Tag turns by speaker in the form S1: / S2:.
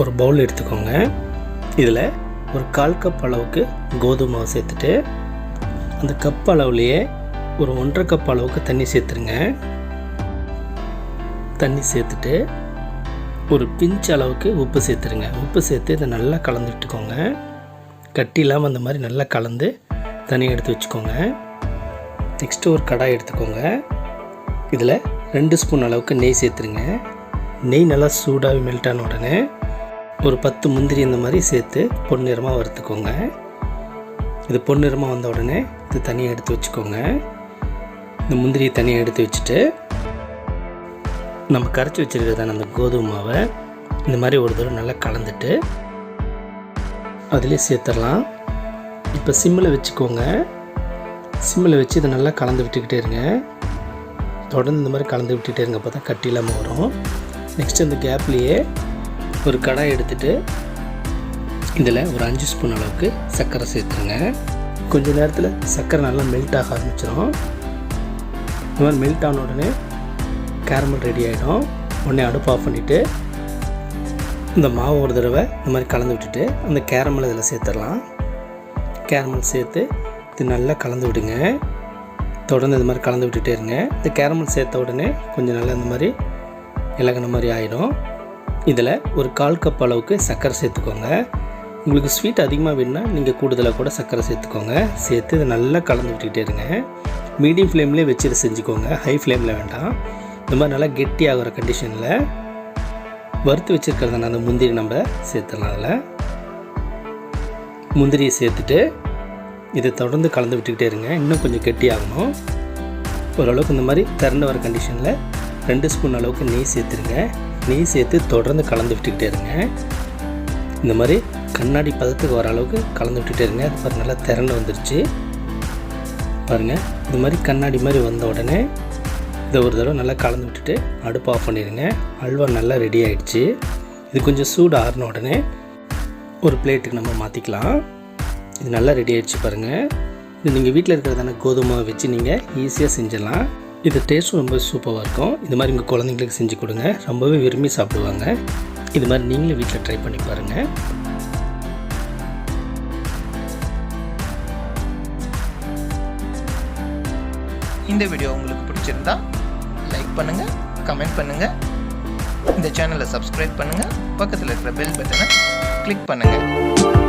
S1: ஒரு பவுல் எடுத்துக்கோங்க. இதில் ஒரு 1/4 கப் அளவுக்கு கோதுமை மாவு சேர்த்துட்டு அந்த கப் அளவுலேயே ஒரு 1/2 கப் அளவுக்கு தண்ணி சேர்த்துருங்க. தண்ணி சேர்த்துட்டு ஒரு பிஞ்ச் அளவுக்கு உப்பு சேர்த்துருங்க. உப்பு சேர்த்து இதை நல்லா கலந்து விட்டுக்கோங்க. கட்டி இல்லாமல் அந்த மாதிரி நல்லா கலந்து தனியாக எடுத்து வச்சுக்கோங்க. நெக்ஸ்ட்டு ஒரு கடாய் எடுத்துக்கோங்க. இதில் 2 ஸ்பூன் அளவுக்கு நெய் சேர்த்துருங்க. நெய் நல்லா சூடாகி மெல்ட் ஆன உடனே ஒரு 10 முந்திரி இந்த மாதிரி சேர்த்து பொன்னிறமாக வறுத்துக்கோங்க. இது பொன்னிறமாக வந்த உடனே இது தனியாக எடுத்து வச்சுக்கோங்க. இந்த முந்திரியை தனியாக எடுத்து வச்சுட்டு நம்ம கரைச்சி வச்சுருக்கிறதான அந்த கோதுமை மாவை இந்த மாதிரி ஒரு தடவை நல்லா கலந்துட்டு அதிலே சேர்த்துடலாம். இப்போ சிம்மில் வச்சுக்கோங்க. சிம்மில் வச்சு இதை நல்லா கலந்து விட்டுக்கிட்டே இருங்க. தொடர்ந்து இந்த மாதிரி கலந்து விட்டுகிட்டே இருங்க, அப்போ தான் கட்டி இல்லாமல் வரும். நெக்ஸ்ட் இந்த கேப்லேயே ஒரு கடாய் எடுத்துகிட்டு இதில் ஒரு 5 ஸ்பூன் அளவுக்கு சர்க்கரை சேர்த்துருங்க. கொஞ்சம் நேரத்தில் சர்க்கரை நல்லா மெல்ட் ஆக ஆரம்பிச்சிடும். இந்த மாதிரி மெல்ட் ஆன உடனே கேரமல் ரெடி ஆகிடும். உடனே அடுப்பு ஆஃப் பண்ணிவிட்டு இந்த மாவு ஒரு தடவை இந்த மாதிரி கலந்து விட்டுட்டு அந்த கேரமல் இதில் சேர்த்துடலாம். கேரமல் சேர்த்து இது நல்லா கலந்து விடுங்க. தொடர்ந்து இந்த மாதிரி கலந்து விட்டுட்டே இருங்க. இந்த கேரமல் சேர்த்த உடனே கொஞ்சம் நல்லா இந்த மாதிரி இலகுன மாதிரி ஆகிடும். இதில் ஒரு 1/4 கப் அளவுக்கு சர்க்கரை சேர்த்துக்கோங்க. உங்களுக்கு ஸ்வீட் அதிகமாக வேணுன்னா நீங்கள் கூடுதலாக கூட சர்க்கரை சேர்த்துக்கோங்க. சேர்த்து இதை நல்லா கலந்து விட்டுக்கிட்டே இருங்க. மீடியம் ஃப்ளேம்லேயே வச்சுட்டு செஞ்சுக்கோங்க, ஹை ஃப்ளேமில் வேண்டாம். இந்த மாதிரி நல்லா கெட்டி ஆகிற கண்டிஷனில் வறுத்து வச்சுருக்கிறத அந்த முந்திரி நம்ம சேர்த்துடலாம். அதில் முந்திரியை சேர்த்துட்டு இதை தொடர்ந்து கலந்து விட்டுக்கிட்டே இருங்க. இன்னும் கொஞ்சம் கெட்டி ஆகணும். ஓரளவுக்கு இந்த மாதிரி திரண்டு வர கண்டிஷனில் 2 ஸ்பூன் அளவுக்கு நெய் சேர்த்துருங்க. நெய் சேர்த்து தொடர்ந்து கலந்து விட்டுக்கிட்டே இருங்க. இந்த மாதிரி கண்ணாடி பதத்துக்கு வர அளவுக்கு கலந்து விட்டுகிட்டே இருங்க. அது பாருங்கள் நல்லா திரண்டு வந்துருச்சு பாருங்கள். இது மாதிரி கண்ணாடி மாதிரி வந்த உடனே இதை ஒரு தடவை நல்லா கலந்து விட்டுட்டு அடுப்பு ஆஃப் பண்ணிடுங்க. அல்வா நல்லா ரெடி ஆகிடுச்சு. இது கொஞ்சம் சூடு ஆறின உடனே ஒரு பிளேட்டுக்கு நம்ம மாற்றிக்கலாம். இது நல்லா ரெடி ஆகிடுச்சு பாருங்கள். இது நீங்கள் வீட்டில் இருக்கிறதான கோதுமை வச்சு நீங்கள் ஈஸியாக செஞ்சிடலாம். இது டேஸ்ட்டும் ரொம்ப சூப்பராக இருக்கும். இது மாதிரி உங்கள் குழந்தைங்களுக்கு செஞ்சு கொடுங்க, ரொம்பவே விரும்பி சாப்பிடுவாங்க. இது மாதிரி நீங்களும் வீட்டில் ட்ரை பண்ணி பாருங்கள்.
S2: இந்த வீடியோ உங்களுக்கு பிடிச்சிருந்தா லைக் பண்ணுங்கள், கமெண்ட் பண்ணுங்கள், இந்த சேனலை சப்ஸ்கிரைப் பண்ணுங்கள், பக்கத்தில் இருக்கிற பெல் பட்டனை கிளிக் பண்ணுங்கள்.